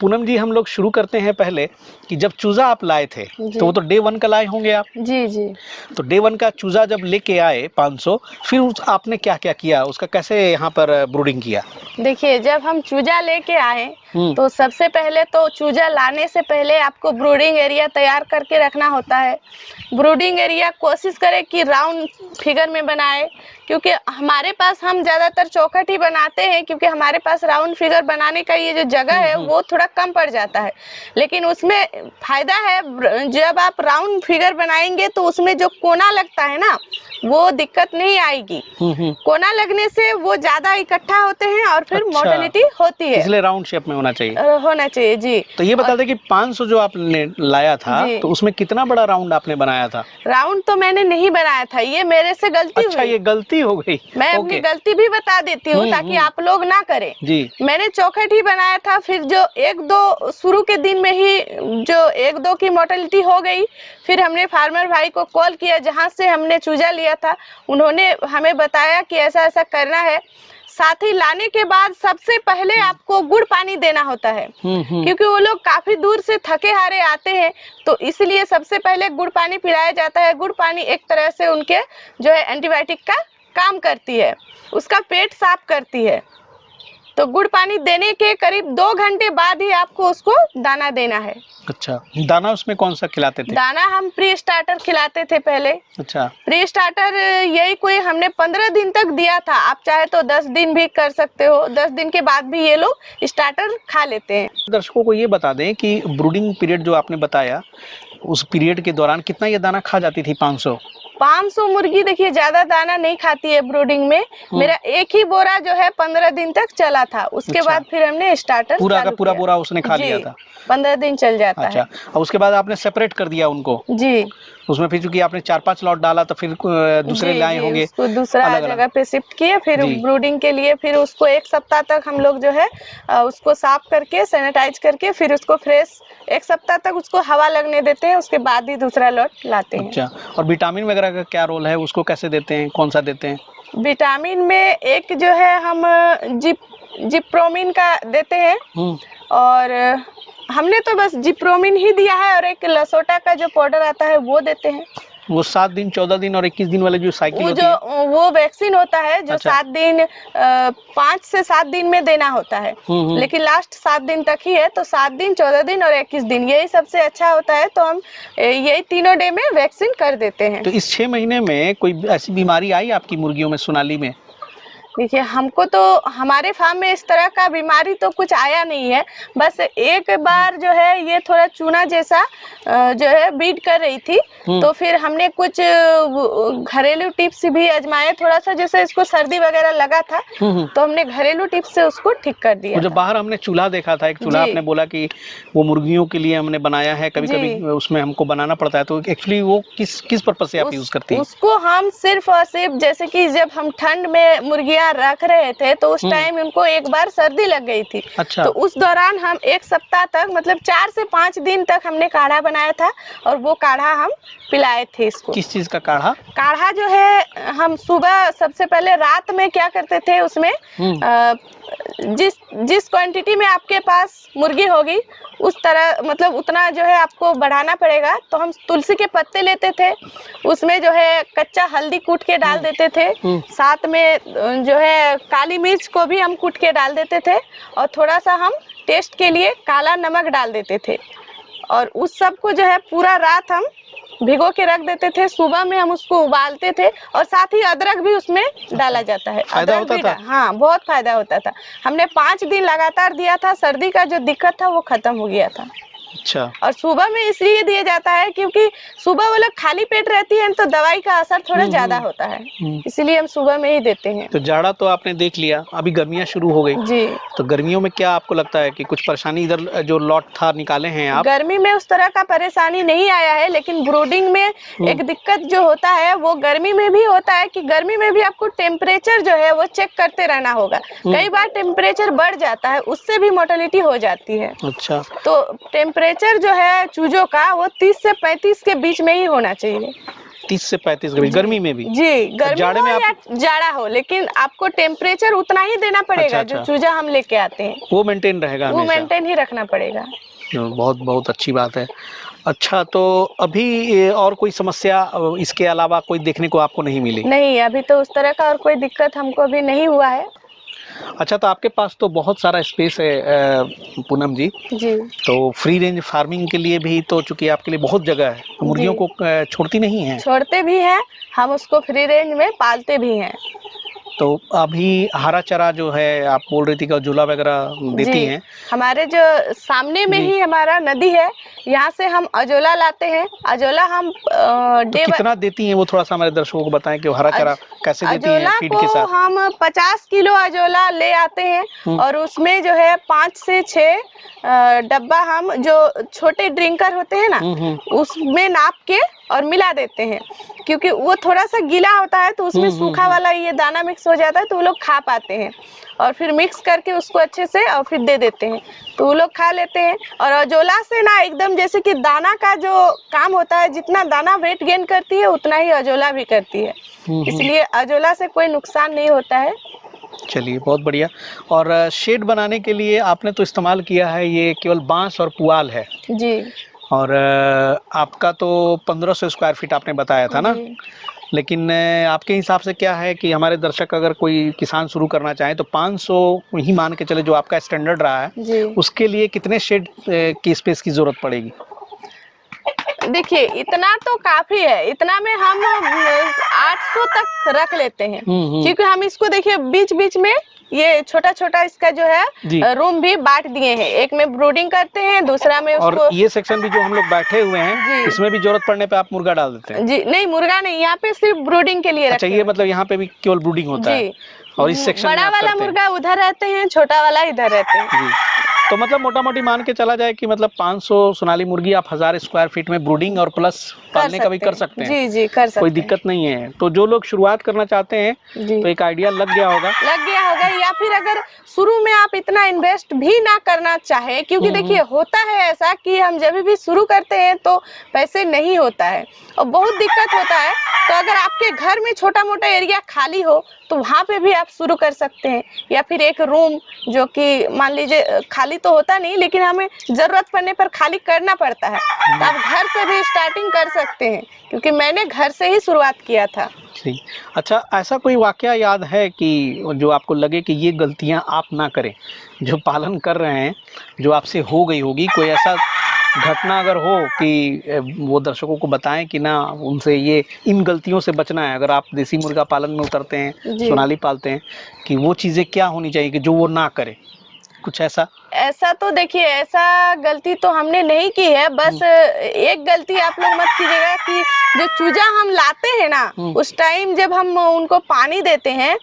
पूनम जी, हम लोग शुरू करते हैं पहले कि जब चूजा आप लाए थे तो वो तो डे 1 का लाए होंगे आप। जी जी। तो डे 1 का चूजा जब लेके आए 500, फिर आपने क्या क्या किया, उसका कैसे यहाँ पर ब्रूडिंग किया? देखिए, जब हम चूजा लेके आए हम्म। तो सबसे पहले तो चूजा लाने से पहले आपको ब्रूडिंग एरिया तैयार करके रखना होता है। ब्रूडिंग एरिया कोशिश करें कि राउंड फिगर में बनाए, क्योंकि हमारे पास हम ज़्यादातर चौखट ही बनाते हैं, क्योंकि हमारे पास राउंड फिगर बनाने का ये जो जगह है वो थोड़ा कम पड़ जाता है। लेकिन उसमें फ़ायदा है, जब आप राउंड फिगर बनाएंगे तो उसमें जो कोना लगता है ना, वो दिक्कत नहीं आएगी। कोना लगने से वो ज़्यादा इकट्ठा होते हैं और फिर अच्छा, मोर्टेलिटी होती है, इसलिए राउंड शेप में होना चाहिए। होना चाहिए जी। तो ये बता दें कि 500 जो आपने लाया था तो उसमें कितना बड़ा राउंड आपने बनाया था? राउंड तो मैंने नहीं बनाया था, ये मेरे से गलती अच्छा, हुई। ये गलती हो गई। मैं अपनी गलती भी बता देती हूँ ताकि आप लोग ना करें जी। मैंने चौखट ही बनाया था, फिर जो 1-2 शुरू के दिन में ही जो 1-2 की मोर्टेलिटी हो गई, फिर हमने फार्मर भाई को कॉल किया जहाँ से हमने चूजा लिया था। उन्होंने हमें बताया कि ऐसा ऐसा करना है। साथ ही लाने के बाद सबसे पहले आपको गुड़ पानी देना होता है, क्योंकि वो लोग काफी दूर से थके हारे आते हैं, तो इसलिए सबसे पहले गुड़ पानी पिलाया जाता है। गुड़ पानी एक तरह से उनके जो है एंटीबायोटिक का काम करती है, उसका पेट साफ करती है। तो गुड़ पानी देने के करीब 2 घंटे बाद ही आपको उसको दाना देना है। अच्छा, दाना उसमें कौन सा खिलाते थे? दाना हम प्री स्टार्टर खिलाते थे पहले। अच्छा, प्री स्टार्टर यही कोई हमने 15 दिन तक दिया था, आप चाहे तो 10 दिन भी कर सकते हो, 10 दिन के बाद भी ये लोग स्टार्टर खा लेते हैं। दर्शकों को ये बता दें कि ब्रूडिंग पीरियड जो आपने बताया, उस पीरियड के दौरान कितना ये दाना खा जाती थी 500 मुर्गी देखिए ज्यादा दाना नहीं खाती है ब्रूडिंग में। मेरा एक ही बोरा जो है 15 दिन तक चला था, उसके बाद फिर हमने स्टार्टर पूरा का पूरा बोरा उसने खा लिया था। 15 दिन चल जाता है। अच्छा, और उसके बाद आपने सेपरेट कर दिया उनको जी। उसमें फिर चूंकि आपने 4-5 लॉट डाला तो फिर दूसरे लाए होंगे, उसको दूसरा जगह पे शिफ्ट किए, फिर ब्रूडिंग के लिए फिर उसको 1 सप्ताह तक हम लोग जो है उसको साफ करके सैनिटाइज करके फिर उसको फ्रेश 1 सप्ताह तक उसको हवा लगने देते हैं, उसके बाद ही दूसरा लॉट लाते हैं। अच्छा, और विटामिन वगैरह का क्या रोल है, उसको कैसे देते हैं, कौन सा देते हैं? विटामिन में एक जो है हम जिप्रोमिन का देते हैं, और हमने तो बस जिप्रोमिन ही दिया है, और एक लसोटा का जो पाउडर आता है वो देते हैं। वो 7 दिन, 14 दिन और 21 दिन वाले जो साइकिल होती है, वो वैक्सीन होता है जो 7 दिन 5 से 7 दिन में देना होता है, लेकिन लास्ट 7 दिन तक ही है, तो 7 दिन, 14 दिन और 21 दिन यही सबसे अच्छा होता है, तो हम यही तीनों डे में वैक्सीन कर देते हैं। तो इस 6 महीने में कोई ऐसी बीमारी आई आपकी मुर्गियों में, सोनाली में? देखिए, हमको तो हमारे फार्म में इस तरह का बीमारी तो कुछ आया नहीं है, बस एक बार जो है ये थोड़ा चूना जैसा जो है बीट कर रही थी, तो फिर हमने कुछ घरेलू टिप्स भी आजमाए, थोड़ा सा जैसे इसको सर्दी वगैरह लगा था, तो हमने घरेलू टिप्स से उसको ठीक कर दिया। जब बाहर हमने चूल्हा देखा था, एक चूल्हा आपने बोला कि वो मुर्गियों के लिए हमने बनाया है, कभी कभी उसमें हमको बनाना पड़ता है, तो एक्चुअली वो किस पर्पज से आप यूज करती हैं? उसको हम सिर्फ और सिर्फ जैसे कि जब हम ठंड में मुर्गियां रख रहे थे तो उस टाइम उनको एक बार सर्दी लग गई थी। अच्छा। तो उस दौरान हम 1 सप्ताह तक, मतलब 4 से 5 दिन तक हमने काढ़ा बनाया था, और वो काढ़ा हम पिलाए थे इसको। किस चीज का काढ़ा? काढ़ा जो है हम सुबह सबसे पहले रात में क्या करते थे, उसमें जिस क्वांटिटी में आपके पास मुर्गी होगी उस तरह, मतलब उतना जो है आपको बढ़ाना पड़ेगा, तो हम तुलसी के पत्ते लेते थे, उसमें जो है कच्चा हल्दी कूट के डाल देते थे, साथ में जो है काली मिर्च को भी हम कूट के डाल देते थे, और थोड़ा सा हम टेस्ट के लिए काला नमक डाल देते थे, और उस सब को जो है पूरा रात हम भिगो के रख देते थे। सुबह में हम उसको उबालते थे, और साथ ही अदरक भी उसमें डाला जाता है। फायदा होता था? हाँ, बहुत फायदा होता था। हमने 5 दिन लगातार दिया था, सर्दी का जो दिक्कत था वो खत्म हो गया था। अच्छा। और सुबह में इसलिए दिया जाता है क्योंकि सुबह वो लोग खाली पेट रहती है तो दवाई का असर थोड़ा ज्यादा होता है, इसलिए हम सुबह में ही देते हैं। तो जाड़ा तो आपने देख लिया, अभी गर्मियां शुरू हो गई जी, तो गर्मियों में क्या आपको लगता है कि कुछ परेशानी इधर जो लॉट था निकाले हैं आप? गर्मी में उस तरह का परेशानी नहीं आया है, लेकिन ब्रूडिंग में एक दिक्कत जो होता है वो गर्मी में भी होता है कि गर्मी में भी आपको टेम्परेचर जो है वो चेक करते रहना होगा। कई बार टेम्परेचर बढ़ जाता है, उससे भी मोर्टेलिटी हो जाती है। अच्छा। तो टेम्परेचर जो है चूजों का वो 30 से 35 के बीच में ही होना चाहिए। 30 से 35 के बीच, गर्मी में भी? जी, गर्मी जाड़े हो में या जाड़ा हो, लेकिन आपको टेम्परेचर उतना ही देना पड़ेगा। अच्छा। जो चूजा हम लेके आते हैं वो मेंटेन रहेगा वो हमेशा? मेंटेन ही रखना पड़ेगा। बहुत बहुत अच्छी बात है। अच्छा, तो अभी ये और कोई समस्या इसके अलावा कोई देखने को आपको नहीं मिली? नहीं, अभी तो उस तरह का और कोई दिक्कत हमको अभी नहीं हुआ है। अच्छा, तो आपके पास तो बहुत सारा स्पेस है पूनम जी, जी तो फ्री रेंज फार्मिंग के लिए भी तो चूंकि आपके लिए बहुत जगह है, तो मुर्गियों जी। को छोड़ती नहीं है? छोड़ते भी हैं, हम उसको फ्री रेंज में पालते भी हैं। तो अभी हरा चारा जो है, आप बोल रही थी कि झूला वगैरह देती जी, हैं? हमारे जो सामने में जी। ही हमारा नदी है, यहाँ से हम अजोला लाते हैं। अजोला हम तो कितना देती हैं वो थोड़ा सा हमारे दर्शकों को बताएं कि हरा चारा कैसे देती हैं अजोला फीड को के साथ? हम 50 किलो अजोला ले आते हैं और उसमें जो है 5 से 6 डब्बा हम जो छोटे ड्रिंकर होते हैं ना, उसमें नाप के और मिला देते हैं, क्योंकि वो थोड़ा सा गीला होता है तो उसमें सूखा वाला ये दाना मिक्स हो जाता है, तो वो लोग खा पाते हैं। और फिर मिक्स करके उसको अच्छे से और फिर दे देते हैं, तो वो लोग खा लेते हैं। और अजोला से ना एकदम जैसे कि दाना का जो काम होता है, जितना दाना वेट गेन करती है उतना ही अजोला भी करती है, इसलिए अजोला से कोई नुकसान नहीं होता है। चलिए, बहुत बढ़िया। और शेड बनाने के लिए आपने तो इस्तेमाल किया है, ये केवल बांस और पुआल है जी। और आपका तो 1500 स्क्वायर फीट आपने बताया था ना? लेकिन आपके हिसाब से क्या है कि हमारे दर्शक अगर कोई किसान शुरू करना चाहे तो 500 ही मान के चले, जो आपका स्टैंडर्ड रहा है जी। उसके लिए कितने शेड की स्पेस की जरूरत पड़ेगी? देखिए, इतना तो काफी है, इतना में हम 800 तक रख लेते हैं, क्योंकि हम इसको देखिए बीच बीच में ये छोटा छोटा इसका जो है रूम भी बांट दिए हैं, एक में ब्रूडिंग करते हैं, दूसरा में उसको। और ये सेक्शन भी जो हम लोग बैठे हुए हैं, इसमें भी जरूरत पड़ने पे आप मुर्गा डाल देते हैं? जी नहीं, मुर्गा नहीं, यहाँ पे सिर्फ ब्रूडिंग के लिए। अच्छा, ये मतलब यहाँ पे भी केवल ब्रूडिंग होता है? और इस सेक्शन बड़ा वाला मुर्गा उधर रहते हैं, छोटा वाला इधर रहते हैं। जी। तो मतलब मोटा मोटी मान के चला जाए कि मतलब 500 सोनाली मुर्गी आप 1000 स्क्वायर फीट में ब्रूडिंग और प्लस पालने का भी कर सकते हैं? जी जी, कर सकते हैं, कोई दिक्कत नहीं है। तो जो लोग शुरुआत करना चाहते हैं तो एक आइडिया लग गया होगा? या फिर अगर शुरू में आप इतना इन्वेस्ट भी ना करना चाहे, क्योंकि देखिए होता है ऐसा कि हम जब भी शुरू करते हैं तो पैसे नहीं होता है और बहुत दिक्कत होता है। तो अगर आपके घर में छोटा मोटा एरिया खाली हो तो वहाँ पे भी आप शुरू कर सकते हैं, या फिर एक रूम जो कि मान लीजिए खाली तो होता नहीं, लेकिन हमें जरूरत पड़ने पर खाली करना पड़ता है, तो आप घर से भी स्टार्टिंग कर सकते हैं, क्योंकि मैंने घर से ही शुरुआत किया था। ठीक। अच्छा, ऐसा कोई वाकया याद है कि जो आपको लगे कि ये गलतियां आप ना करें, जो पालन कर रहे हैं, जो आपसे हो गई होगी, कोई ऐसा घटना अगर हो कि वो दर्शकों को बताएं कि ना उनसे ये इन गलतियों से बचना है, अगर आप देसी मुर्गा पालन में उतरते हैं, सोनाली पालते हैं, कि वो चीजें क्या होनी चाहिए कि जो वो ना करे, कुछ ऐसा? ऐसा तो देखिए, ऐसा गलती तो हमने नहीं की है, बस एक गलती आप लोग मत कीजिएगा कि जो चूजा हम लाते हैं ना, उस टाइम जब हम उनको पानी देते हैं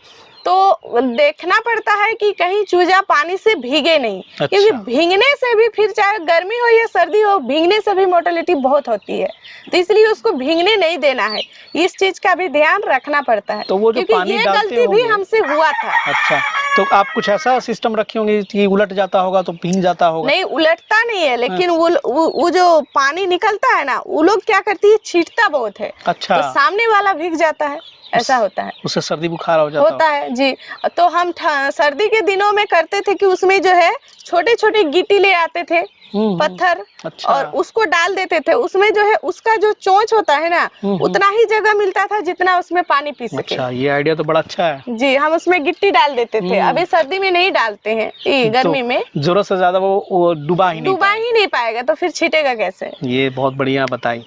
तो देखना पड़ता है कि कहीं चूजा पानी से भीगे नहीं। अच्छा। क्योंकि भीगने से भी, फिर चाहे गर्मी हो या सर्दी हो, भीगने से भी मोर्टेलिटी बहुत होती है, तो इसलिए उसको भीगने नहीं देना है, इस चीज का भी ध्यान रखना पड़ता है। तो वो जो क्योंकि ये गलती भी हमसे हुआ था। अच्छा, तो आप कुछ ऐसा सिस्टम रखे होंगे कि उलट जाता होगा तो भीग जाता होगा? नहीं, उलटता नहीं है, लेकिन वो जो पानी निकलता है ना, वो लोग क्या करती है, छींटता बहुत है। अच्छा। तो सामने वाला भीग जाता है, ऐसा होता है, उससे सर्दी बुखार हो जाता होता है। जी, तो हम सर्दी के दिनों में करते थे कि उसमें जो है छोटे छोटे गिट्टी ले आते थे, पत्थर। अच्छा। और उसको डाल देते थे, उसमें जो है उसका जो चोंच होता है ना, उतना ही जगह मिलता था जितना उसमें पानी पी सके। अच्छा, ये आइडिया तो बड़ा अच्छा है। जी, हम उसमें गिट्टी डाल देते थे। अभी सर्दी में नहीं डालते हैं, गर्मी में जरूरत से ज्यादा वो डूबा ही नहीं पाएगा, तो फिर छीटेगा कैसे? ये बहुत बढ़िया बताई।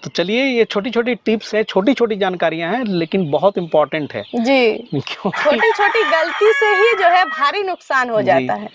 तो चलिए, ये छोटी छोटी टिप्स है, छोटी छोटी जानकारियां हैं, लेकिन बहुत इम्पोर्टेंट है। जी, छोटी छोटी गलती से ही जो है भारी नुकसान हो जाता है।